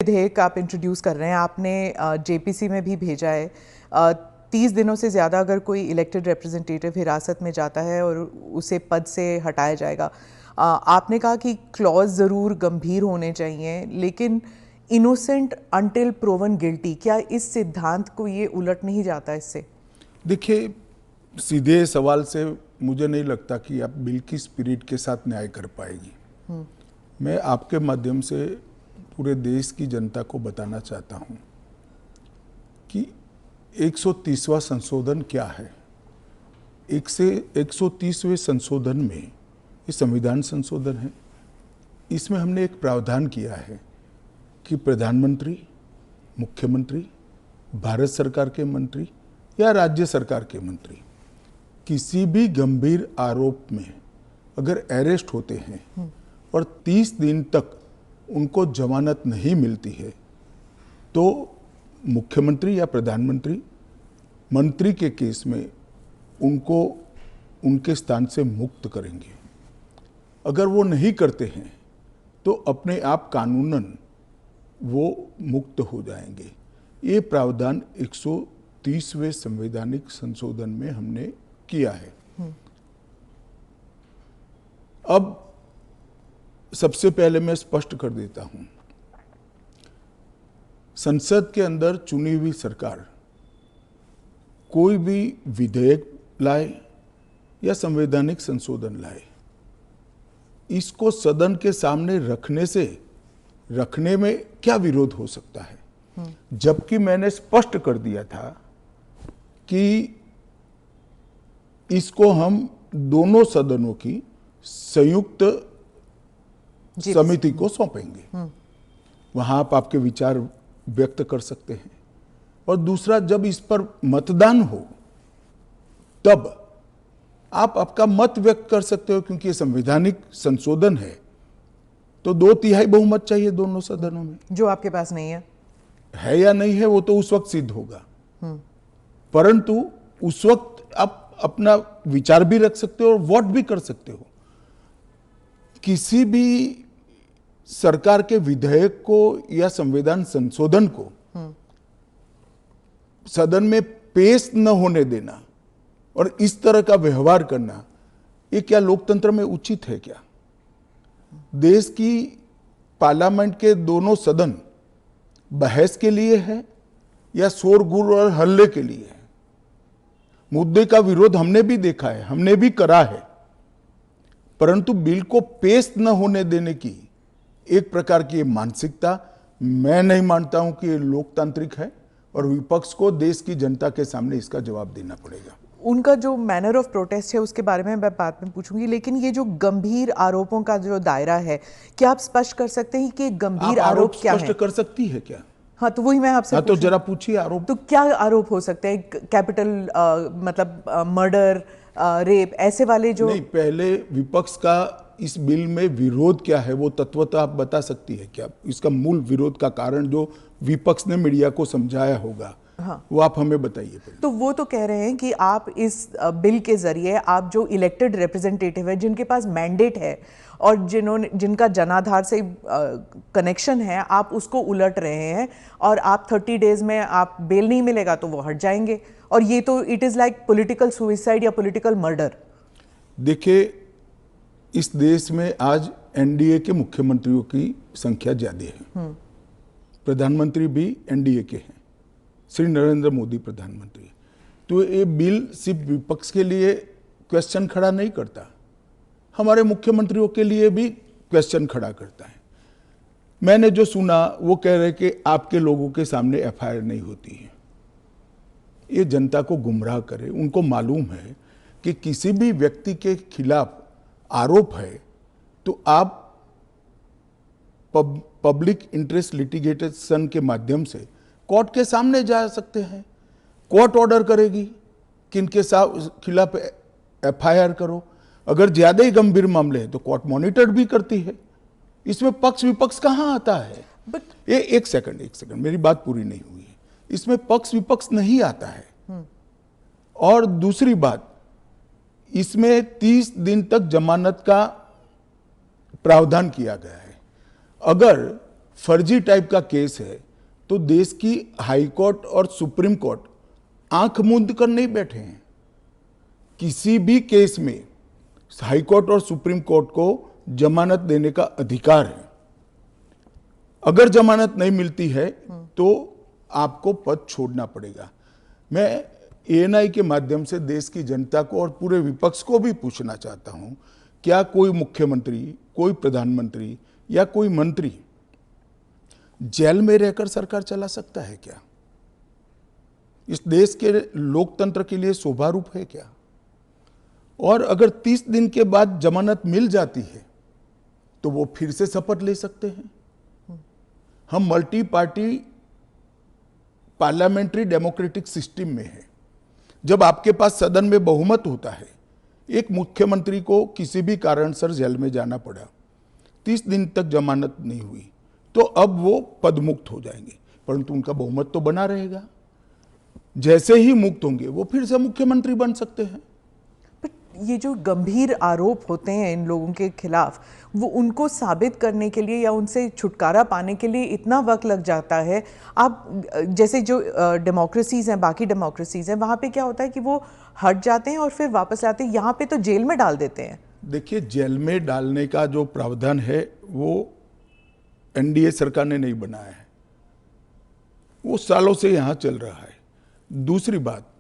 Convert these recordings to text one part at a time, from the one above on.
विधेयक आप इंट्रोड्यूस कर रहे हैं, आपने जेपीसी में भी भेजा है। 30 दिनों से ज़्यादा अगर कोई इलेक्टेड रिप्रेजेंटेटिव हिरासत में जाता है और उसे पद से हटाया जाएगा। आपने कहा कि क्लॉज ज़रूर गंभीर होने चाहिए, लेकिन इनोसेंट अंटिल प्रूवन गिल्टी, क्या इस सिद्धांत को ये उलट नहीं जाता इससे? देखिए, सीधे सवाल से मुझे नहीं लगता कि आप बिल की स्पिरिट के साथ न्याय कर पाएगी। मैं आपके माध्यम से पूरे देश की जनता को बताना चाहता हूँ कि 130वां संशोधन क्या है। 130वें संशोधन में, ये संविधान संशोधन है, इसमें हमने एक प्रावधान किया है कि प्रधानमंत्री, मुख्यमंत्री, भारत सरकार के मंत्री या राज्य सरकार के मंत्री किसी भी गंभीर आरोप में अगर अरेस्ट होते हैं और 30 दिन तक उनको जमानत नहीं मिलती है तो मुख्यमंत्री या प्रधानमंत्री मंत्री के केस में उनको उनके स्थान से मुक्त करेंगे। अगर वो नहीं करते हैं तो अपने आप कानूनन वो मुक्त हो जाएंगे। ये प्रावधान 130वें संवैधानिक संशोधन में हमने किया है। अब सबसे पहले मैं स्पष्ट कर देता हूं, संसद के अंदर चुनी हुई सरकार कोई भी विधेयक लाए या संवैधानिक संशोधन लाए, इसको सदन के सामने रखने में क्या विरोध हो सकता है। जबकि मैंने स्पष्ट कर दिया था कि इसको हम दोनों सदनों की संयुक्त समिति को सौंपेंगे। वहां आप आपके विचार व्यक्त कर सकते हैं। और दूसरा, जब इस पर मतदान हो तब आप आपका मत व्यक्त कर सकते हो, क्योंकि ये संवैधानिक संशोधन है तो 2/3 बहुमत चाहिए दोनों सदनों में, जो आपके पास नहीं है या नहीं है वो तो उस वक्त सिद्ध होगा। परंतु उस वक्त आप अपना विचार भी रख सकते हो और वोट भी कर सकते हो। किसी भी सरकार के विधेयक को या संविधान संशोधन को सदन में पेश न होने देना और इस तरह का व्यवहार करना, ये क्या लोकतंत्र में उचित है क्या? देश की पार्लियामेंट के दोनों सदन बहस के लिए है या शोरगुल और हल्ले के लिए है? मुद्दे का विरोध हमने भी देखा है, हमने भी करा है, परंतु बिल को पेश न होने देने की एक प्रकार की मानसिकता, मैं नहीं मानता हूं कि ये लोकतांत्रिक है और विपक्ष को देश की जनता के सामने इसका जवाब देना पड़ेगा। उनका जो मैनर ऑफ प्रोटेस्ट है उसके बारे में मैं बाद में पूछूंगी, लेकिन ये जो गंभीर आरोपों का जो दायरा है, क्या आप स्पष्ट कर सकते हैं कि गंभीर आरोप क्या है? स्पष्ट कर सकती है क्या? हाँ, तो वही मैं आपसे तो जरा पूछिए आरोप। तो क्या आरोप हो सकते हैं? कैपिटल मतलब मर्डर, रेप, ऐसे वाले जो नहीं, पहले विपक्ष का इस बिल में विरोध क्या है वो तत्वतः आप बता सकती है क्या? इसका मूल विरोध का कारण जो विपक्ष ने मीडिया को समझाया होगा, हाँ, वो आप हमें बताइए। तो वो तो कह रहे हैं कि आप इस बिल के जरिए आप जो इलेक्टेड रिप्रेजेंटेटिव है, जिनके पास मैंडेट है और जिनका जनाधार से कनेक्शन है, आप उसको उलट रहे हैं और आप 30 डेज में आप बेल नहीं मिलेगा तो वो हट जाएंगे। और ये तो it is like political suicide या पॉलिटिकल मर्डर। देखिए, इस देश में आज एनडीए के मुख्यमंत्रियों की संख्या ज्यादा है। प्रधानमंत्री भी एनडीए के हैं, श्री नरेंद्र मोदी प्रधानमंत्री। तो ये बिल सिर्फ विपक्ष के लिए क्वेश्चन खड़ा नहीं करता, हमारे मुख्यमंत्रियों के लिए भी क्वेश्चन खड़ा करता है। मैंने जो सुना वो कह रहे कि आपके लोगों के सामने एफआईआर नहीं होती है। ये जनता को गुमराह करे। उनको मालूम है कि किसी भी व्यक्ति के खिलाफ आरोप है तो आप पब्लिक इंटरेस्ट लिटिगेशन के माध्यम से कोर्ट के सामने जा सकते हैं। कोर्ट ऑर्डर करेगी कि इनके खिलाफ एफआईआर करो। अगर ज्यादा ही गंभीर मामले हैं तो कोर्ट मॉनिटर भी करती है। इसमें पक्ष विपक्ष कहां आता है? ये एक सेकंड मेरी बात पूरी नहीं हुई है। इसमें पक्ष विपक्ष नहीं आता है। और दूसरी बात, इसमें 30 दिन तक जमानत का प्रावधान किया गया है। अगर फर्जी टाइप का केस है तो देश की हाई कोर्ट और सुप्रीम कोर्ट आंख मूंद कर नहीं बैठे हैं। किसी भी केस में हाई कोर्ट और सुप्रीम कोर्ट को जमानत देने का अधिकार है। अगर जमानत नहीं मिलती है तो आपको पद छोड़ना पड़ेगा। मैं एएनआई के माध्यम से देश की जनता को और पूरे विपक्ष को भी पूछना चाहता हूं, क्या कोई मुख्यमंत्री, कोई प्रधानमंत्री या कोई मंत्री जेल में रहकर सरकार चला सकता है क्या? इस देश के लोकतंत्र के लिए शोभा रूप है क्या? और अगर 30 दिन के बाद जमानत मिल जाती है तो वो फिर से शपथ ले सकते हैं। हम multi party parliamentary democratic system में है। जब आपके पास सदन में बहुमत होता है, एक मुख्यमंत्री को किसी भी कारणसर जेल में जाना पड़ा, 30 दिन तक जमानत नहीं हुई, तो अब वो पदमुक्त हो जाएंगे, परंतु उनका बहुमत तो बना रहेगा। जैसे ही मुक्त होंगे वो फिर से मुख्यमंत्री बन सकते हैं। ये जो गंभीर आरोप होते हैं इन लोगों के खिलाफ, वो उनको साबित करने के लिए या उनसे छुटकारा पाने के लिए इतना वक्त लग जाता है। आप जैसे जो डेमोक्रेसीज हैं, बाकी डेमोक्रेसीज हैं, वहाँ पे क्या होता है कि वो हट जाते हैं और फिर वापस आते हैं। यहाँ पे तो जेल में डाल देते हैं। देखिए, जेल में डालने का जो प्रावधान है वो एनडीए सरकार ने नहीं बनाया है, वो सालों से यहाँ चल रहा है। दूसरी बात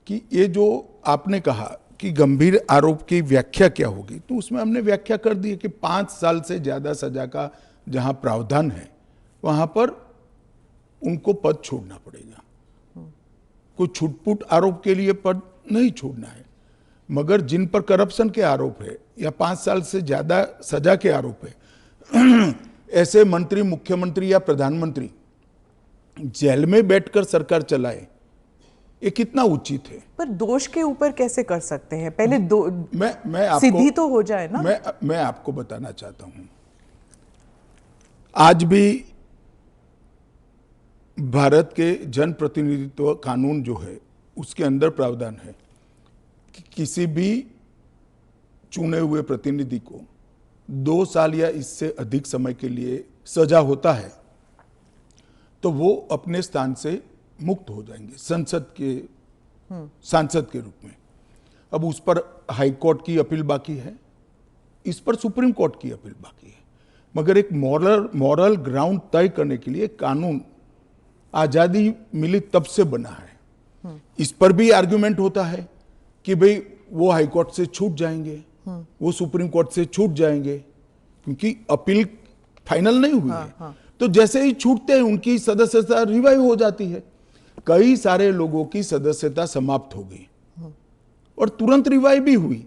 कि ये जो आपने कहा कि गंभीर आरोप की व्याख्या क्या होगी, तो उसमें हमने व्याख्या कर दी है कि 5 साल से ज्यादा सजा का जहां प्रावधान है वहां पर उनको पद छोड़ना पड़ेगा। कोई छुटपुट आरोप के लिए पद नहीं छोड़ना है, मगर जिन पर करप्शन के आरोप है या 5 साल से ज्यादा सजा के आरोप है, ऐसे मंत्री, मुख्यमंत्री या प्रधानमंत्री जेल में बैठकर सरकार चलाए, ये कितना उचित है? पर दोष के ऊपर कैसे कर सकते हैं? पहले मैं आपको सिद्धि तो हो जाए ना। मैं आपको बताना चाहता हूं, आज भी भारत के जन प्रतिनिधित्व कानून जो है उसके अंदर प्रावधान है कि किसी भी चुने हुए प्रतिनिधि को 2 साल या इससे अधिक समय के लिए सजा होता है तो वो अपने स्थान से मुक्त हो जाएंगे सांसद के रूप में। अब उस पर हाई कोर्ट की अपील बाकी है, इस पर सुप्रीम कोर्ट की अपील बाकी है, मगर एक मॉरल ग्राउंड तय करने के लिए कानून आजादी मिली तब से बना है। इस पर भी आर्गुमेंट होता है कि भाई वो हाई कोर्ट से छूट जाएंगे, वो सुप्रीम कोर्ट से छूट जाएंगे, क्योंकि अपील फाइनल नहीं हुई है। तो जैसे ही छूटते हैं उनकी सदस्यता रिवाइव हो जाती है। कई सारे लोगों की सदस्यता समाप्त हो गई और तुरंत रिवाइव भी हुई,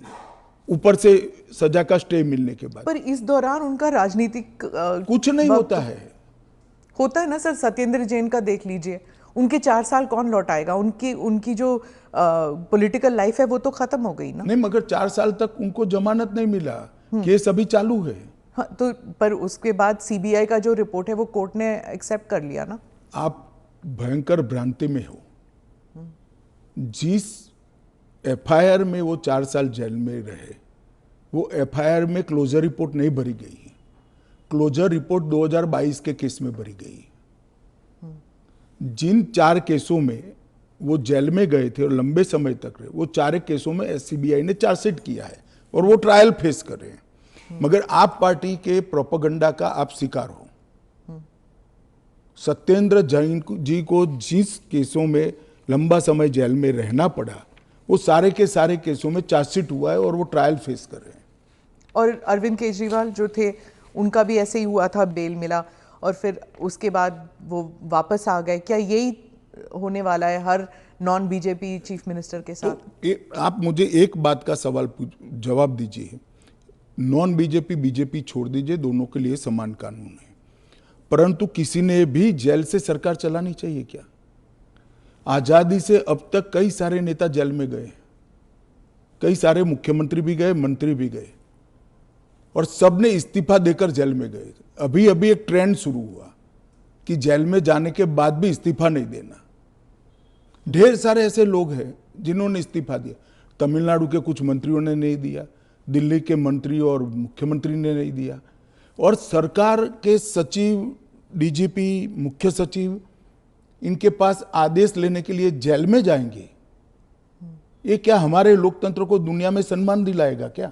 ऊपर से सजा का स्टे मिलने के बाद। पर इस दौरान उनका राजनीतिक कुछ नहीं होता है ना सर। सत्येंद्र जैन का देख लीजिए, उनके 4 साल कौन लौटाएगा? उनकी जो पॉलिटिकल लाइफ है वो तो खत्म हो गई ना। नहीं, मगर 4 साल तक उनको जमानत नहीं मिला, केस अभी चालू है। हाँ, तो पर उसके बाद सीबीआई का जो रिपोर्ट है वो कोर्ट ने एक्सेप्ट कर लिया ना। आप भयंकर भ्रांति में हो। जिस एफआईआर में वो 4 साल जेल में रहे, वो एफआईआर में क्लोजर रिपोर्ट नहीं भरी गई है। क्लोजर रिपोर्ट 2022 के केस में भरी गई। जिन 4 केसों में वो जेल में गए थे और लंबे समय तक रहे, वो 4 केसों में सीबीआई ने चार्जशीट किया है और वो ट्रायल फेस कर रहे हैं। मगर आप पार्टी के प्रोपेगेंडा का आप शिकार हो। सत्येंद्र जैन जी को जिस केसों में लंबा समय जेल में रहना पड़ा, वो सारे के सारे केसों में चार्जशीट हुआ है और वो ट्रायल फेस कर रहे हैं। और अरविंद केजरीवाल जो थे, उनका भी ऐसे ही हुआ था, बेल मिला और फिर उसके बाद वो वापस आ गए। क्या यही होने वाला है हर नॉन बीजेपी चीफ मिनिस्टर के साथ? तो आप मुझे एक बात का सवाल जवाब दीजिए। नॉन बीजेपी बीजेपी छोड़ दीजिए, दोनों के लिए समान कानून है, परंतु किसी ने भी जेल से सरकार चलानी चाहिए क्या? आजादी से अब तक कई सारे नेता जेल में गए, कई सारे मुख्यमंत्री भी गए, मंत्री भी गए, और सबने इस्तीफा देकर जेल में गए। अभी अभी एक ट्रेंड शुरू हुआ कि जेल में जाने के बाद भी इस्तीफा नहीं देना। ढेर सारे ऐसे लोग हैं जिन्होंने इस्तीफा दिया। तमिलनाडु के कुछ मंत्रियों ने नहीं दिया, दिल्ली के मंत्री और मुख्यमंत्री ने नहीं दिया, और सरकार के सचिव डीजीपी, मुख्य सचिव इनके पास आदेश लेने के लिए जेल में जाएंगे, ये क्या हमारे लोकतंत्र को दुनिया में सम्मान दिलाएगा क्या?